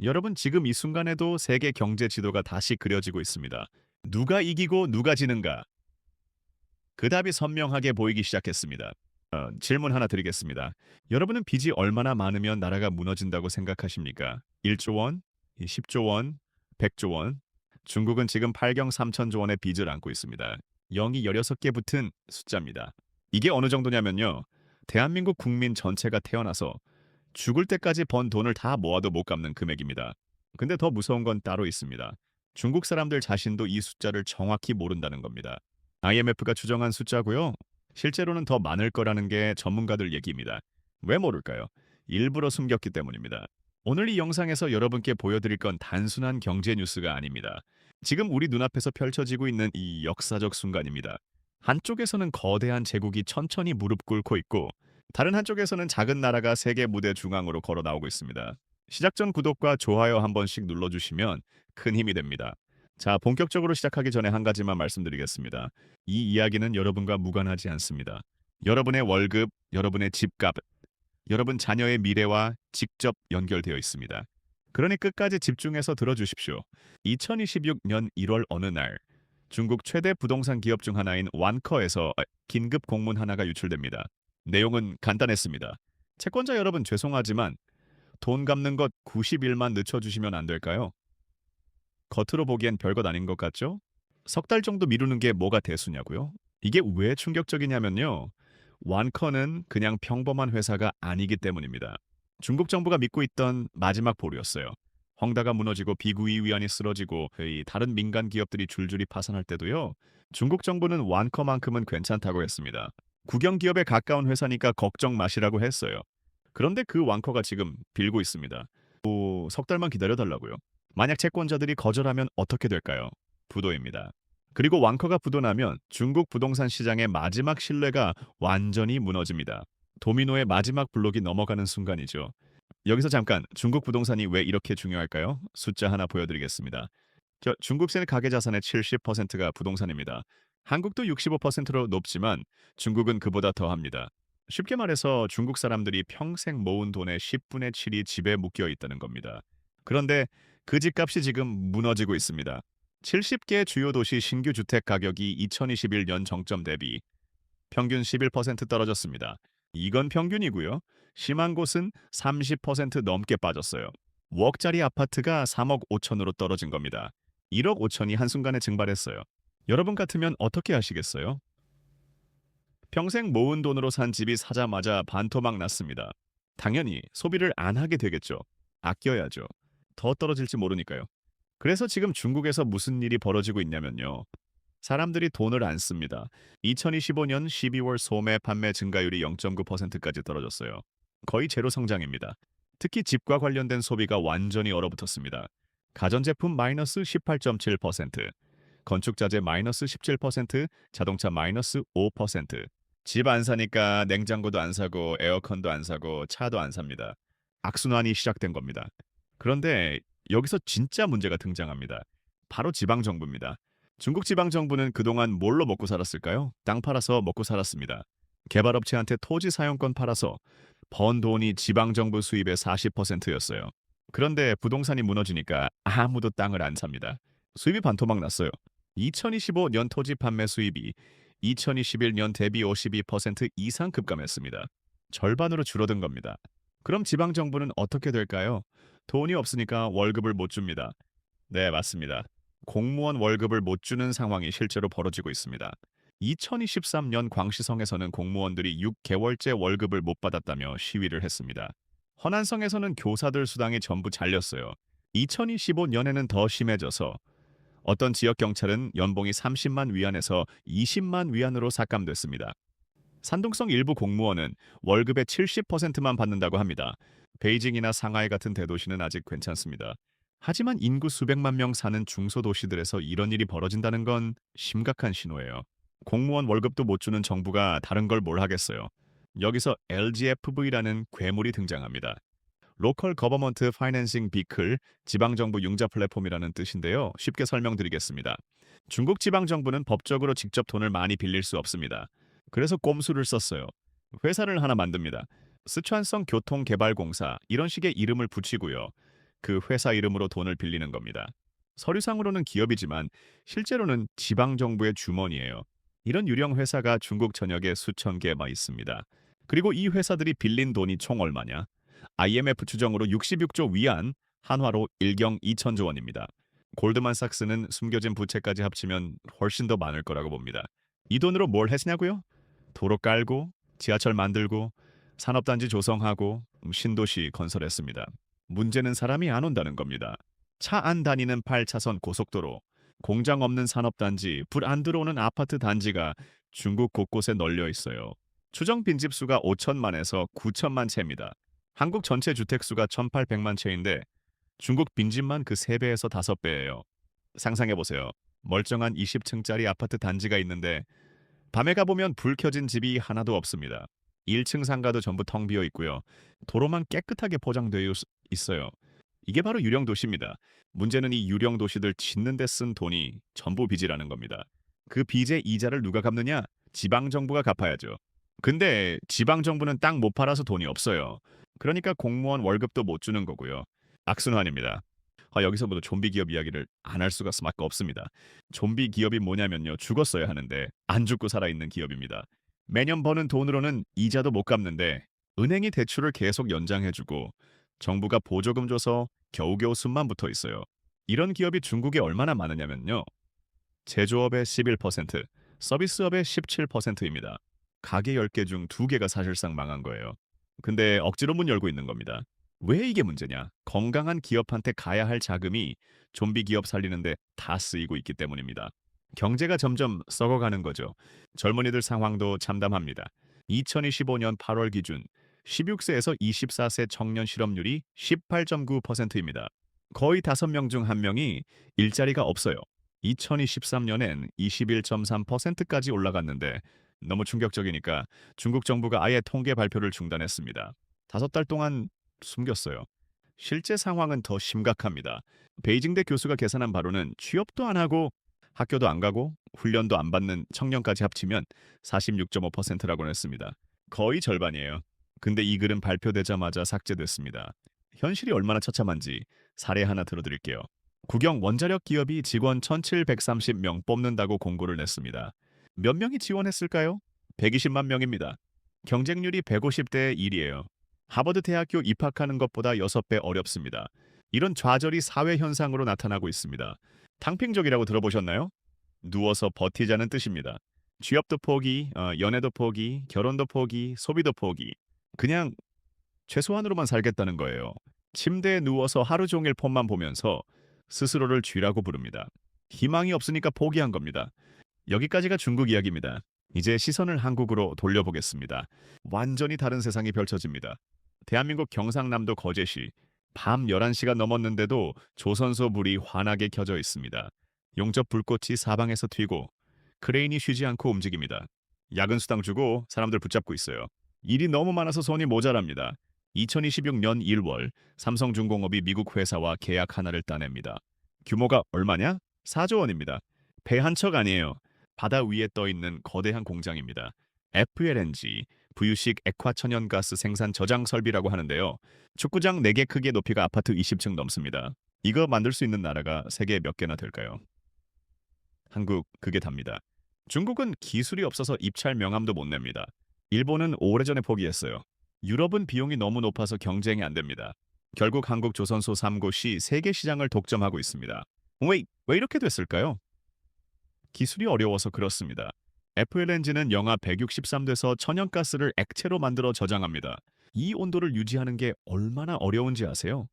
여러분 지금 이 순간에도 세계 경제 지도가 다시 그려지고 있습니다. 누가 이기고 누가 지는가? 그 답이 선명하게 보이기 시작했습니다. 질문 하나 드리겠습니다. 여러분은 빚이 얼마나 많으면 나라가 무너진다고 생각하십니까? 1조 원, 10조 원, 100조 원? 중국은 지금 8경 3천조 원의 빚을 안고 있습니다. 0이 16개 붙은 숫자입니다. 이게 어느 정도냐면요. 대한민국 국민 전체가 태어나서 죽을 때까지 번 돈을 다 모아도 못 갚는 금액입니다. 근데 더 무서운 건 따로 있습니다. 중국 사람들 자신도 이 숫자를 정확히 모른다는 겁니다. IMF가 추정한 숫자고요. 실제로는 더 많을 거라는 게 전문가들 얘기입니다. 왜 모를까요? 일부러 숨겼기 때문입니다. 오늘 이 영상에서 여러분께 보여드릴 건 단순한 경제 뉴스가 아닙니다. 지금 우리 눈앞에서 펼쳐지고 있는 이 역사적 순간입니다. 한쪽에서는 거대한 제국이 천천히 무릎 꿇고 있고 다른 한쪽에서는 작은 나라가 세계 무대 중앙으로 걸어 나오고 있습니다. 시작 전 구독과 좋아요 한 번씩 눌러주시면 큰 힘이 됩니다. 자, 본격적으로 시작하기 전에 한 가지만 말씀드리겠습니다. 이 이야기는 여러분과 무관하지 않습니다. 여러분의 월급, 여러분의 집값, 여러분 자녀의 미래와 직접 연결되어 있습니다. 그러니 끝까지 집중해서 들어주십시오. 2026년 1월 어느 날 중국 최대 부동산 기업 중 하나인 완커에서 긴급 공문 하나가 유출됩니다. 내용은 간단했습니다. 채권자 여러분 죄송하지만 돈 갚는 것 90일만 늦춰주시면 안 될까요? 겉으로 보기엔 별것 아닌 것 같죠? 석 달 정도 미루는 게 뭐가 대수냐고요? 이게 왜 충격적이냐면요. 완커는 그냥 평범한 회사가 아니기 때문입니다. 중국 정부가 믿고 있던 마지막 보루였어요. 헝다가 무너지고 비구이 위안이 쓰러지고 이 다른 민간 기업들이 줄줄이 파산할 때도요. 중국 정부는 완커만큼은 괜찮다고 했습니다. 국영 기업에 가까운 회사니까 걱정 마시라고 했어요. 그런데 그 완커가 지금 빌고 있습니다. 석 달만 기다려달라고요. 만약 채권자들이 거절하면 어떻게 될까요? 부도입니다. 그리고 완커가 부도나면 중국 부동산 시장의 마지막 신뢰가 완전히 무너집니다. 도미노의 마지막 블록이 넘어가는 순간이죠. 여기서 잠깐 중국 부동산이 왜 이렇게 중요할까요? 숫자 하나 보여드리겠습니다. 중국 세 가계 자산의 70%가 부동산입니다. 한국도 65%로 높지만 중국은 그보다 더합니다. 쉽게 말해서 중국 사람들이 평생 모은 돈의 10분의 7이 집에 묶여 있다는 겁니다. 그런데 그 집값이 지금 무너지고 있습니다. 70개 주요 도시 신규 주택 가격이 2021년 정점 대비 평균 11% 떨어졌습니다. 이건 평균이고요. 심한 곳은 30% 넘게 빠졌어요. 5억짜리 아파트가 3억 5천으로 떨어진 겁니다. 1억 5천이 한순간에 증발했어요. 여러분 같으면 어떻게 하시겠어요? 평생 모은 돈으로 산 집이 사자마자 반토막 났습니다. 당연히 소비를 안 하게 되겠죠. 아껴야죠. 더 떨어질지 모르니까요. 그래서 지금 중국에서 무슨 일이 벌어지고 있냐면요. 사람들이 돈을 안 씁니다. 2025년 12월 소매 판매 증가율이 0.9%까지 떨어졌어요. 거의 제로 성장입니다. 특히 집과 관련된 소비가 완전히 얼어붙었습니다. 가전제품 마이너스 18.7%, 건축자재 마이너스 17%, 자동차 마이너스 5%. 집 안 사니까 냉장고도 안 사고 에어컨도 안 사고 차도 안 삽니다. 악순환이 시작된 겁니다. 그런데 여기서 진짜 문제가 등장합니다. 바로 지방정부입니다. 중국 지방정부는 그동안 뭘로 먹고 살았을까요? 땅 팔아서 먹고 살았습니다. 개발업체한테 토지 사용권 팔아서 번 돈이 지방정부 수입의 40%였어요. 그런데 부동산이 무너지니까 아무도 땅을 안 삽니다. 수입이 반토막 났어요. 2025년 토지 판매 수입이 2021년 대비 52% 이상 급감했습니다. 절반으로 줄어든 겁니다. 그럼 지방정부는 어떻게 될까요? 돈이 없으니까 월급을 못 줍니다. 네, 맞습니다. 공무원 월급을 못 주는 상황이 실제로 벌어지고 있습니다. 2023년 광시성에서는 공무원들이 6개월째 월급을 못 받았다며 시위를 했습니다. 허난성에서는 교사들 수당이 전부 잘렸어요. 2025년에는 더 심해져서 어떤 지역 경찰은 연봉이 30만 위안에서 20만 위안으로 삭감됐습니다. 산둥성 일부 공무원은 월급의 70%만 받는다고 합니다. 베이징이나 상하이 같은 대도시는 아직 괜찮습니다. 하지만 인구 수백만 명 사는 중소도시들에서 이런 일이 벌어진다는 건 심각한 신호예요. 공무원 월급도 못 주는 정부가 다른 걸 뭘 하겠어요. 여기서 LGFV라는 괴물이 등장합니다. 로컬 거버먼트 파이낸싱 비클, 지방정부 융자 플랫폼이라는 뜻인데요. 쉽게 설명드리겠습니다. 중국 지방정부는 법적으로 직접 돈을 많이 빌릴 수 없습니다. 그래서 꼼수를 썼어요. 회사를 하나 만듭니다. 스촨성 교통개발공사 이런 식의 이름을 붙이고요. 그 회사 이름으로 돈을 빌리는 겁니다. 서류상으로는 기업이지만 실제로는 지방 정부의 주머니예요. 이런 유령 회사가 중국 전역에 수천 개만 있습니다. 그리고 이 회사들이 빌린 돈이 총 얼마냐? IMF 추정으로 66조 위안, 한화로 1경 2천조 원입니다. 골드만삭스는 숨겨진 부채까지 합치면 훨씬 더 많을 거라고 봅니다. 이 돈으로 뭘 했냐고요? 도로 깔고, 지하철 만들고, 산업단지 조성하고, 신도시 건설했습니다. 문제는 사람이 안 온다는 겁니다. 차 안 다니는 8차선 고속도로, 공장 없는 산업단지, 불 안 들어오는 아파트 단지가 중국 곳곳에 널려 있어요. 추정 빈집수가 5천만에서 9천만 채입니다. 한국 전체 주택수가 1,800만 채인데 중국 빈집만 그 3배에서 5배예요. 상상해보세요. 멀쩡한 20층짜리 아파트 단지가 있는데 밤에 가보면 불 켜진 집이 하나도 없습니다. 1층 상가도 전부 텅 비어 있고요. 도로만 깨끗하게 포장되어 있어요. 이게 바로 유령 도시입니다. 문제는 이 유령 도시들 짓는 데 쓴 돈이 전부 빚이라는 겁니다. 그 빚의 이자를 누가 갚느냐? 지방 정부가 갚아야죠. 근데 지방 정부는 땅 못 팔아서 돈이 없어요. 그러니까 공무원 월급도 못 주는 거고요. 악순환입니다. 여기서 모두 좀비 기업 이야기를 안 할 수가 수밖에 없습니다. 좀비 기업이 뭐냐면요. 죽었어야 하는데 안 죽고 살아있는 기업입니다. 매년 버는 돈으로는 이자도 못 갚는데 은행이 대출을 계속 연장해주고 정부가 보조금 줘서 겨우겨우 숨만 붙어 있어요. 이런 기업이 중국에 얼마나 많으냐면요. 제조업의 11%, 서비스업의 17%입니다. 가게 10개 중 2개가 사실상 망한 거예요. 근데 억지로 문 열고 있는 겁니다. 왜 이게 문제냐? 건강한 기업한테 가야 할 자금이 좀비 기업 살리는데 다 쓰이고 있기 때문입니다. 경제가 점점 썩어가는 거죠. 젊은이들 상황도 참담합니다. 2025년 8월 기준 16세에서 24세 청년 실업률이 18.9%입니다. 거의 5명 중 1명이 일자리가 없어요. 2023년엔 21.3%까지 올라갔는데 너무 충격적이니까 중국 정부가 아예 통계 발표를 중단했습니다. 5달 동안 숨겼어요. 실제 상황은 더 심각합니다. 베이징대 교수가 계산한 바로는 취업도 안 하고 학교도 안 가고 훈련도 안 받는 청년까지 합치면 46.5%라고 했습니다. 거의 절반이에요. 근데 이 글은 발표되자마자 삭제됐습니다. 현실이 얼마나 처참한지 사례 하나 들어드릴게요. 국영 원자력 기업이 직원 1,730명 뽑는다고 공고를 냈습니다. 몇 명이 지원했을까요? 120만 명입니다. 경쟁률이 150대 1이에요. 하버드 대학교 입학하는 것보다 6배 어렵습니다. 이런 좌절이 사회 현상으로 나타나고 있습니다. 탕핑족이라고 들어보셨나요? 누워서 버티자는 뜻입니다. 취업도 포기, 연애도 포기, 결혼도 포기, 소비도 포기. 그냥 최소한으로만 살겠다는 거예요. 침대에 누워서 하루 종일 폰만 보면서 스스로를 쥐라고 부릅니다. 희망이 없으니까 포기한 겁니다. 여기까지가 중국 이야기입니다. 이제 시선을 한국으로 돌려보겠습니다. 완전히 다른 세상이 펼쳐집니다. 대한민국 경상남도 거제시 밤 11시가 넘었는데도 조선소 불이 환하게 켜져 있습니다. 용접 불꽃이 사방에서 튀고 크레인이 쉬지 않고 움직입니다. 야근 수당 주고 사람들 붙잡고 있어요. 일이 너무 많아서 손이 모자랍니다. 2026년 1월 삼성중공업이 미국 회사와 계약 하나를 따냅니다. 규모가 얼마냐? 4조 원입니다. 배 한 척 아니에요. 바다 위에 떠 있는 거대한 공장입니다. FLNG, 부유식 액화천연가스 생산 저장 설비라고 하는데요. 축구장 4개 크기의 높이가 아파트 20층 넘습니다. 이거 만들 수 있는 나라가 세계에 몇 개나 될까요? 한국 그게 답니다. 중국은 기술이 없어서 입찰 명함도 못 냅니다. 일본은 오래전에 포기했어요. 유럽은 비용이 너무 높아서 경쟁이 안 됩니다. 결국 한국 조선소 3곳이 세계 시장을 독점하고 있습니다. 왜 이렇게 됐을까요? 기술이 어려워서 그렇습니다. FLNG는 영하 163도에서 천연가스를 액체로 만들어 저장합니다. 이 온도를 유지하는 게 얼마나 어려운지 아세요?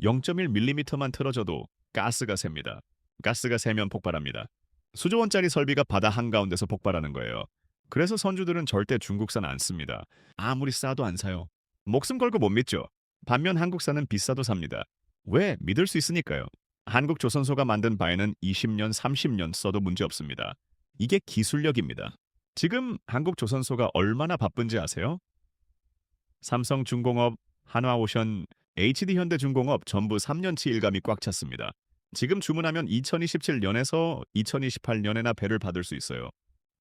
0.1mm만 틀어져도 가스가 셉니다. 가스가 새면 폭발합니다. 수조 원짜리 설비가 바다 한가운데서 폭발하는 거예요. 그래서 선주들은 절대 중국산 안 씁니다. 아무리 싸도 안 사요. 목숨 걸고 못 믿죠. 반면 한국산은 비싸도 삽니다. 왜? 믿을 수 있으니까요. 한국 조선소가 만든 바에는 20년, 30년 써도 문제 없습니다. 이게 기술력입니다. 지금 한국 조선소가 얼마나 바쁜지 아세요? 삼성중공업, 한화오션, HD현대중공업 전부 3년치 일감이 꽉 찼습니다. 지금 주문하면 2027년에서 2028년에나 배를 받을 수 있어요.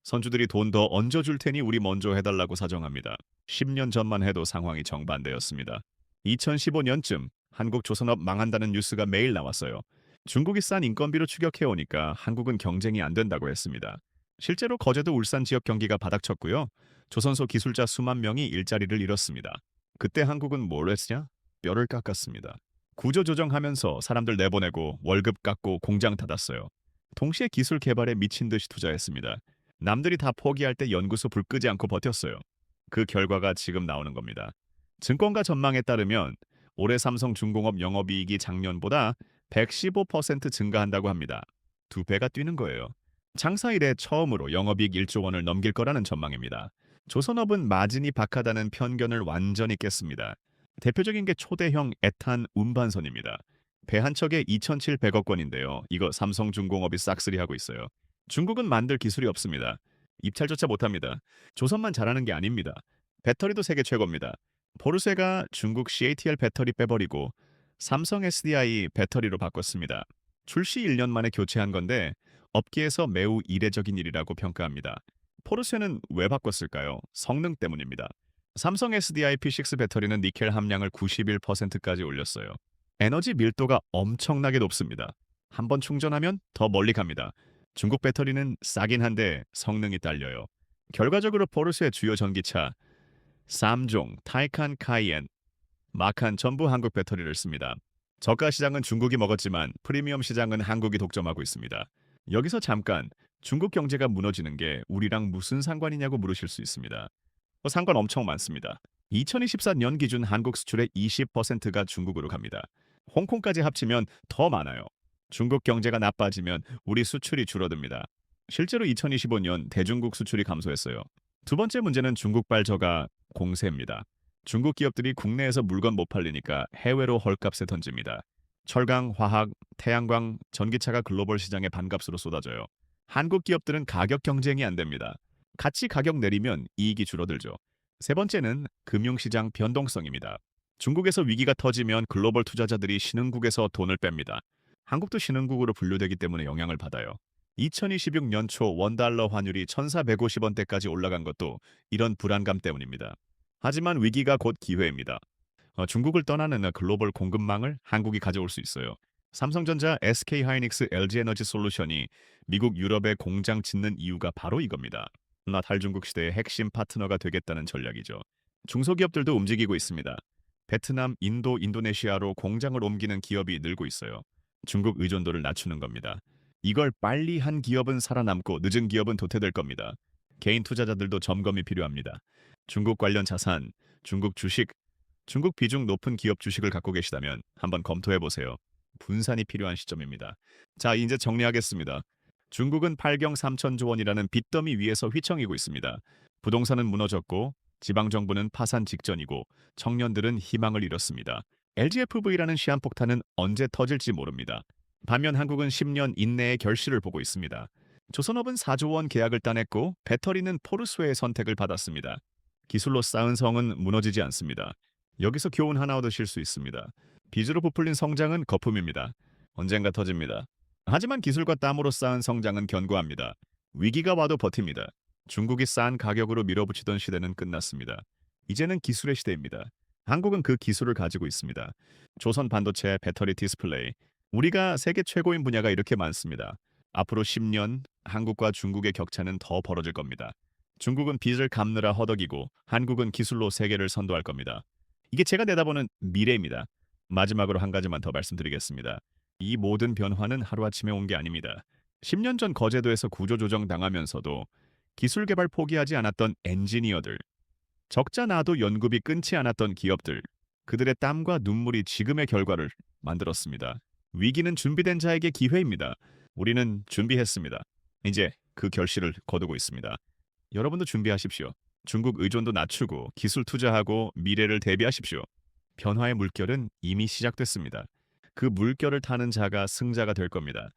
선주들이 돈 더 얹어줄 테니 우리 먼저 해달라고 사정합니다. 10년 전만 해도 상황이 정반대였습니다. 2015년쯤 한국 조선업 망한다는 뉴스가 매일 나왔어요. 중국이 싼 인건비로 추격해오니까 한국은 경쟁이 안 된다고 했습니다. 실제로 거제도 울산 지역 경기가 바닥쳤고요. 조선소 기술자 수만 명이 일자리를 잃었습니다. 그때 한국은 뭘 했냐? 뼈를 깎았습니다. 구조조정하면서 사람들 내보내고 월급 깎고 공장 닫았어요. 동시에 기술 개발에 미친 듯이 투자했습니다. 남들이 다 포기할 때 연구소 불 끄지 않고 버텼어요. 그 결과가 지금 나오는 겁니다. 증권가 전망에 따르면 올해 삼성중공업 영업이익이 작년보다 115% 증가한다고 합니다. 두 배가 뛰는 거예요. 장사 이래 처음으로 영업이익 1조 원을 넘길 거라는 전망입니다. 조선업은 마진이 박하다는 편견을 완전히 깼습니다. 대표적인 게 초대형 에탄 운반선입니다. 배 한 척에 2,700억 원인데요. 이거 삼성중공업이 싹쓸이하고 있어요. 중국은 만들 기술이 없습니다. 입찰조차 못합니다. 조선만 잘하는 게 아닙니다. 배터리도 세계 최고입니다. 포르쉐가 중국 CATL 배터리 빼버리고 삼성 SDI 배터리로 바꿨습니다. 출시 1년 만에 교체한 건데 업계에서 매우 이례적인 일이라고 평가합니다. 포르쉐는 왜 바꿨을까요? 성능 때문입니다. 삼성 SDI P6 배터리는 니켈 함량을 91%까지 올렸어요. 에너지 밀도가 엄청나게 높습니다. 한번 충전하면 더 멀리 갑니다. 중국 배터리는 싸긴 한데 성능이 딸려요. 결과적으로 포르쉐의 주요 전기차 쌈종, 타이칸 카이엔, 마칸 전부 한국 배터리를 씁니다. 저가 시장은 중국이 먹었지만 프리미엄 시장은 한국이 독점하고 있습니다. 여기서 잠깐 중국 경제가 무너지는 게 우리랑 무슨 상관이냐고 물으실 수 있습니다. 상관 엄청 많습니다. 2024년 기준 한국 수출의 20%가 중국으로 갑니다. 홍콩까지 합치면 더 많아요. 중국 경제가 나빠지면 우리 수출이 줄어듭니다. 실제로 2025년 대중국 수출이 감소했어요. 두 번째 문제는 중국발 저가 공세입니다. 중국 기업들이 국내에서 물건 못 팔리니까 해외로 헐값에 던집니다. 철강, 화학, 태양광, 전기차가 글로벌 시장에 반값으로 쏟아져요. 한국 기업들은 가격 경쟁이 안 됩니다. 같이 가격 내리면 이익이 줄어들죠. 세 번째는 금융시장 변동성입니다. 중국에서 위기가 터지면 글로벌 투자자들이 신흥국에서 돈을 뺍니다. 한국도 신흥국으로 분류되기 때문에 영향을 받아요. 2026년 초 원달러 환율이 1,450원대까지 올라간 것도 이런 불안감 때문입니다. 하지만 위기가 곧 기회입니다. 중국을 떠나는 글로벌 공급망을 한국이 가져올 수 있어요. 삼성전자, SK하이닉스, LG에너지 솔루션이 미국, 유럽에 공장 짓는 이유가 바로 이겁니다. 나 탈중국 시대의 핵심 파트너가 되겠다는 전략이죠. 중소기업들도 움직이고 있습니다. 베트남, 인도, 인도네시아로 공장을 옮기는 기업이 늘고 있어요. 중국 의존도를 낮추는 겁니다. 이걸 빨리 한 기업은 살아남고 늦은 기업은 도태될 겁니다. 개인 투자자들도 점검이 필요합니다. 중국 관련 자산, 중국 주식, 중국 비중 높은 기업 주식을 갖고 계시다면 한번 검토해 보세요. 분산이 필요한 시점입니다. 자, 이제 정리하겠습니다. 중국은 8경 3천조 원이라는 빚더미 위에서 휘청이고 있습니다. 부동산은 무너졌고 지방정부는 파산 직전이고 청년들은 희망을 잃었습니다. LGFV라는 시한폭탄은 언제 터질지 모릅니다. 반면 한국은 10년 인내의 결실을 보고 있습니다. 조선업은 4조 원 계약을 따냈고 배터리는 포르쉐의 선택을 받았습니다. 기술로 쌓은 성은 무너지지 않습니다. 여기서 교훈 하나 얻으실 수 있습니다. 빚으로 부풀린 성장은 거품입니다. 언젠가 터집니다. 하지만 기술과 땀으로 쌓은 성장은 견고합니다. 위기가 와도 버팁니다. 중국이 싼 가격으로 밀어붙이던 시대는 끝났습니다. 이제는 기술의 시대입니다. 한국은 그 기술을 가지고 있습니다. 조선 반도체, 배터리 디스플레이. 우리가 세계 최고인 분야가 이렇게 많습니다. 앞으로 10년 한국과 중국의 격차는 더 벌어질 겁니다. 중국은 빚을 갚느라 허덕이고 한국은 기술로 세계를 선도할 겁니다. 이게 제가 내다보는 미래입니다. 마지막으로 한 가지만 더 말씀드리겠습니다. 이 모든 변화는 하루아침에 온 게 아닙니다. 10년 전 거제도에서 구조조정 당하면서도 기술 개발 포기하지 않았던 엔지니어들, 적자 나도 연구비 끊지 않았던 기업들, 그들의 땀과 눈물이 지금의 결과를 만들었습니다. 위기는 준비된 자에게 기회입니다. 우리는 준비했습니다. 이제 그 결실을 거두고 있습니다. 여러분도 준비하십시오. 중국 의존도 낮추고 기술 투자하고 미래를 대비하십시오. 변화의 물결은 이미 시작됐습니다. 그 물결을 타는 자가 승자가 될 겁니다.